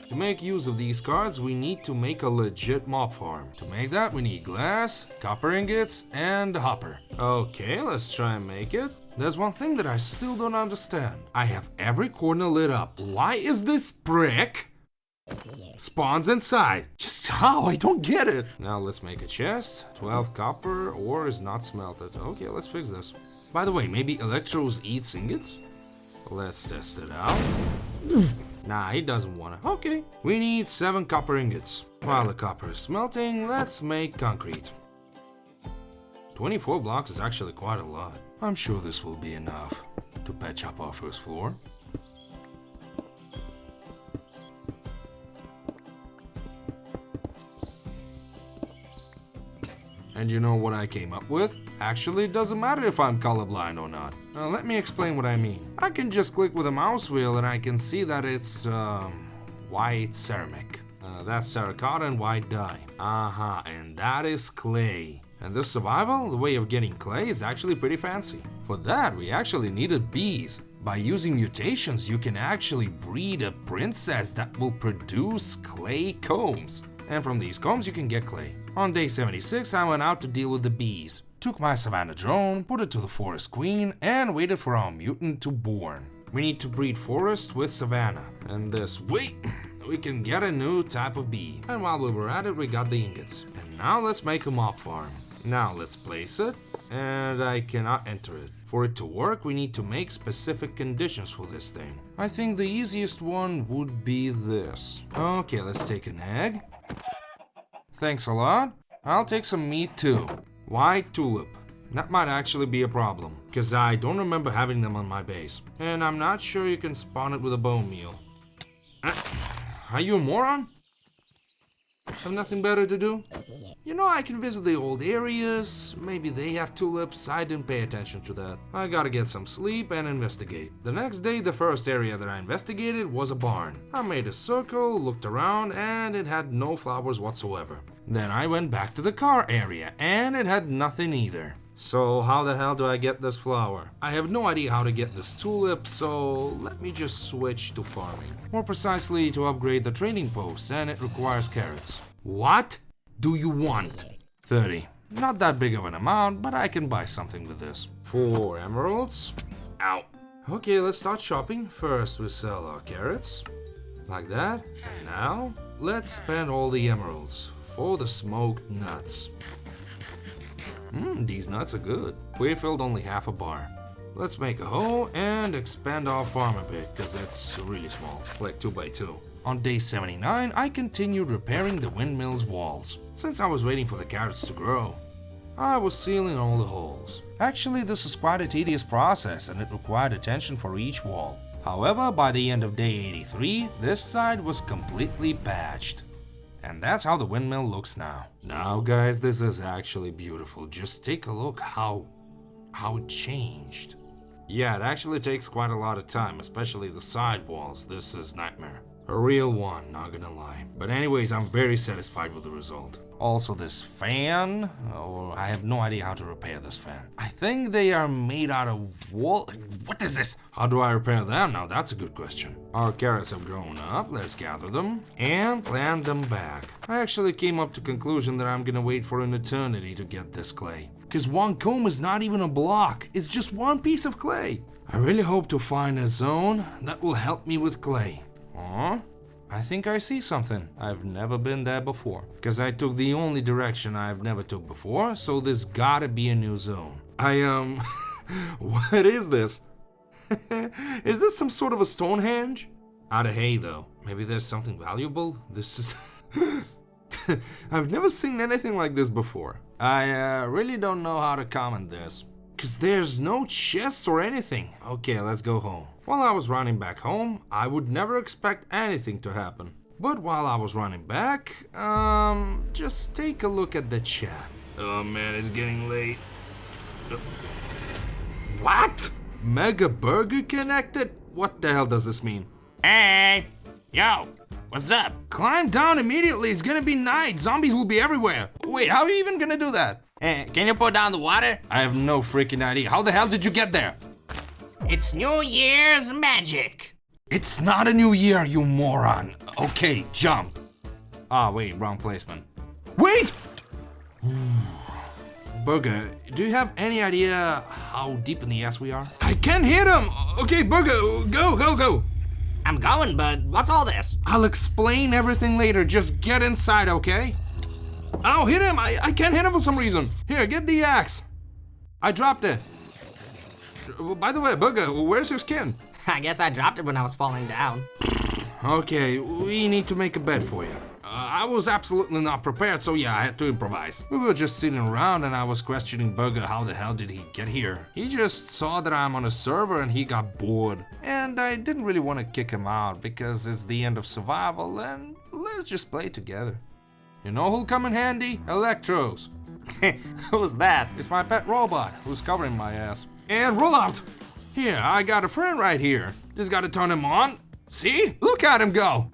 To make use of these cards, we need to make a legit mob farm. To make that, we need glass, copper ingots, and a hopper. Okay, let's try and make it. There's one thing that I still don't understand. I have every corner lit up. Why is this brick spawns inside? Just how? I don't get it. Now let's make a chest. 12 copper, ore is not smelted. Okay, let's fix this. By the way, maybe Electros eats ingots? Let's test it out. Nah, he doesn't wanna. Okay. We need 7 copper ingots. While the copper is smelting, let's make concrete. 24 blocks is actually quite a lot. I'm sure this will be enough to patch up our first floor. And you know what I came up with? Actually, it doesn't matter if I'm colorblind or not. Now, let me explain what I mean. I can just click with a mouse wheel and I can see that it's, white ceramic. That's terracotta and white dye. And that is clay. And this survival, the way of getting clay, is actually pretty fancy. For that, we actually needed bees. By using mutations, you can actually breed a princess that will produce clay combs. And from these combs, you can get clay. On day 76, I went out to deal with the bees. Took my savannah drone, put it to the forest queen, and waited for our mutant to born. We need to breed forest with savannah. And this way, we can get a new type of bee. And while we were at it, we got the ingots. And now let's make a mob farm. Now let's place it, and I cannot enter it. For it to work, we need to make specific conditions for this thing. I think the easiest one would be this. Okay, let's take an egg. Thanks a lot. I'll take some meat too. White tulip. That might actually be a problem, because I don't remember having them on my base. And I'm not sure you can spawn it with a bone meal. Are you a moron? Have nothing better to do? You know, I can visit the old areas. Maybe they have tulips. I didn't pay attention to that. I gotta get some sleep and investigate. The next day, the first area that I investigated was a barn. I made a circle, looked around, and it had no flowers whatsoever. Then I went back to the car area, and it had nothing either. So how the hell do I get this flower? I have no idea how to get this tulip, so let me just switch to farming. More precisely, to upgrade the trading post, and it requires carrots. What do you want? 30. Not that big of an amount, but I can buy something with this. 4 emeralds. Ow. Okay, let's start shopping. First, we sell our carrots. Like that. And now, let's spend all the emeralds for the smoked nuts. These nuts are good. We filled only half a bar. Let's make a hoe and expand our farm a bit, because it's really small, like 2x2. On day 79, I continued repairing the windmill's walls, since I was waiting for the carrots to grow. I was sealing all the holes. Actually, this is quite a tedious process and it required attention for each wall. However, by the end of day 83, this side was completely patched. And that's how the windmill looks now. Now guys, this is actually beautiful. Just take a look how it changed. Yeah, it actually takes quite a lot of time, especially the side walls. This is nightmare. A real one, not gonna lie. But anyways, I'm very satisfied with the result. Also this fan, or I have no idea how to repair this fan. I think they are made out of wool. What is this? How do I repair them? Now that's a good question. Our carrots have grown up, let's gather them and plant them back. I actually came up to the conclusion that I'm gonna wait for an eternity to get this clay. Because one comb is not even a block, it's just one piece of clay. I really hope to find a zone that will help me with clay. I think I see something. I've never been there before. Because I took the only direction I've never took before, so there's gotta be a new zone. What is this? Is this some sort of a Stonehenge? Out of hay though. Maybe there's something valuable? This is... I've never seen anything like this before. I really don't know how to comment this. Because there's no chests or anything. Okay, let's go home. While I was running back home, I would never expect anything to happen. But while I was running back, just take a look at the chat. Oh man, it's getting late. What? Mega burger connected? What the hell does this mean? Hey! Yo! What's up? Climb down immediately, it's gonna be night. Zombies will be everywhere. Wait, how are you even gonna do that? Can you put down the water? I have no freaking idea. How the hell did you get there? It's New Year's magic. It's not a new year, you moron. Okay, jump. Ah, wait, wrong placement. Wait! Burger, do you have any idea how deep in the ass we are? I can't hit him! Okay, Burger, go! I'm going, but what's all this? I'll explain everything later, just get inside, okay? Ow, hit him! I can't hit him for some reason. Here, get the axe. I dropped it. By the way, Burger, where's your skin? I guess I dropped it when I was falling down. Okay, we need to make a bed for you. I was absolutely not prepared, so yeah, I had to improvise. We were just sitting around and I was questioning Burger how the hell did he get here. He just saw that I'm on a server and he got bored. And I didn't really want to kick him out because it's the end of survival and let's just play together. You know who'll come in handy? Electros. Who's that? It's my pet robot who's covering my ass. And roll out! Here, I got a friend right here. Just gotta turn him on. See? Look at him go!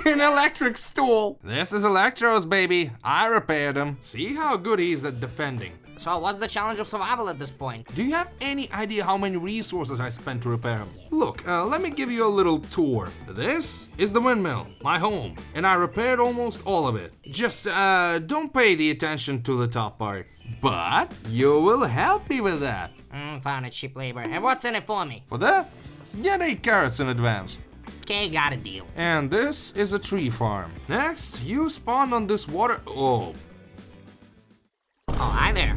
An electric stool. This is Electros, baby. I repaired him. See how good he is at defending. So what's the challenge of survival at this point? Do you have any idea how many resources I spent to repair him? Look, let me give you a little tour. This is the windmill, my home, and I repaired almost all of it. Just don't pay the attention to the top part. But you will help me with that. Found it, cheap labor. And what's in it for me? For that, get 8 carrots in advance. Okay, got a deal. And this is a tree farm. Next, you spawned on this water... Oh, hi there.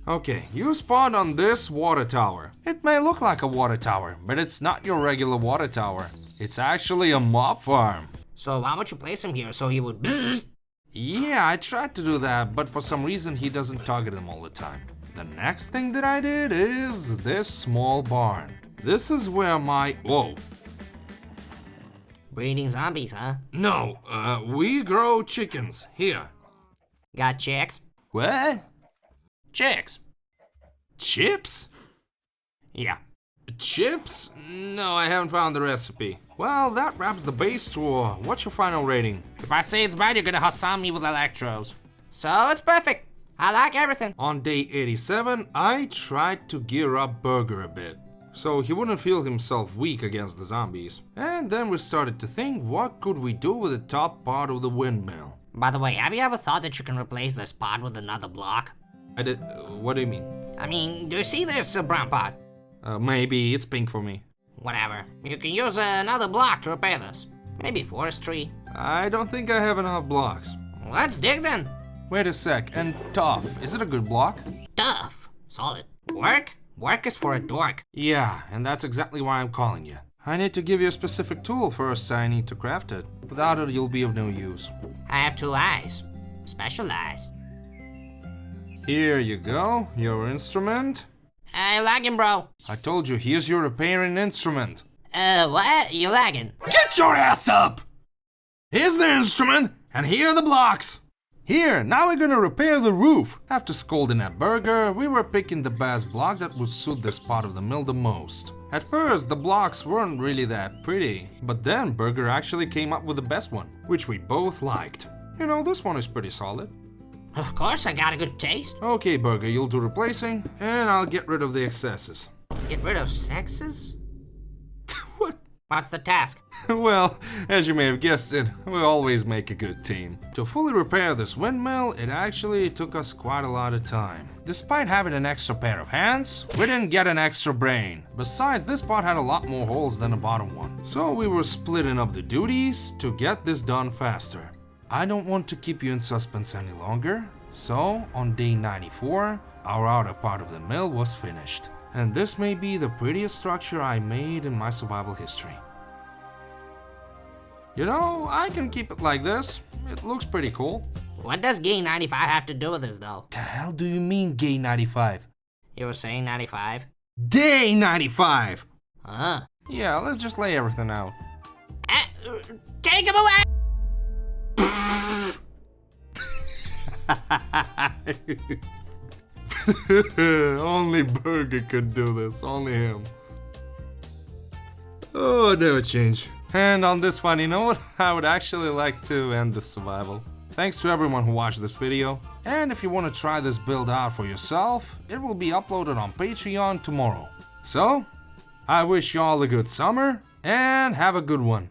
okay, you spawned on this water tower. It may look like a water tower, but it's not your regular water tower. It's actually a mob farm. So why would you place him here so he would Yeah, I tried to do that, but for some reason he doesn't target them all the time. The next thing that I did is this small barn. This is where my... Whoa. Breeding zombies, huh? No, we grow chickens. Here. Got chicks? What? Chicks. Chips? Yeah. Chips? No, I haven't found the recipe. Well, that wraps the base tour. What's your final rating? If I say it's bad, you're gonna Hassan me with electros. So it's perfect. I like everything. On day 87, I tried to gear up Burger a bit, so he wouldn't feel himself weak against the zombies. And then we started to think, what could we do with the top part of the windmill? By the way, have you ever thought that you can replace this pod with another block? I did... what do you mean? I mean, do you see this brown pod? Maybe it's pink for me. Whatever. You can use another block to repair this. Maybe forestry. I don't think I have enough blocks. Let's dig then. Wait a sec, and tough, is it a good block? Tough. Solid. Work? Work is for a dork. Yeah, and that's exactly why I'm calling you. I need to give you a specific tool first, I need to craft it. Without it, you'll be of no use. I have 2 eyes. Special eyes. Here you go, your instrument. You lagging, bro. I told you, here's your repairing instrument. What? You lagging? Get your ass up! Here's the instrument, and here are the blocks. Here, now we're gonna repair the roof. After scolding at Burger, we were picking the best block that would suit this part of the mill the most. At first, the blocks weren't really that pretty, but then Burger actually came up with the best one, which we both liked. You know, this one is pretty solid. Of course, I got a good taste. Okay, Burger, you'll do replacing, and I'll get rid of the excesses. Get rid of sexes? What? What's the task? Well, as you may have guessed it, we always make a good team. To fully repair this windmill, it actually took us quite a lot of time. Despite having an extra pair of hands, we didn't get an extra brain. Besides, this part had a lot more holes than the bottom one. So we were splitting up the duties to get this done faster. I don't want to keep you in suspense any longer, so on day 94, our outer part of the mill was finished. And this may be the prettiest structure I made in my survival history. You know, I can keep it like this. It looks pretty cool. What does gay 95 have to do with this, though? The hell do you mean, gay 95? You were saying 95? Day 95! Huh? Yeah, let's just lay everything out. Take him away! Only Burger could do this, only him. Oh, never change. And on this funny note, I would actually like to end this survival. Thanks to everyone who watched this video, and if you want to try this build out for yourself, it will be uploaded on Patreon tomorrow. So, I wish you all a good summer, and have a good one.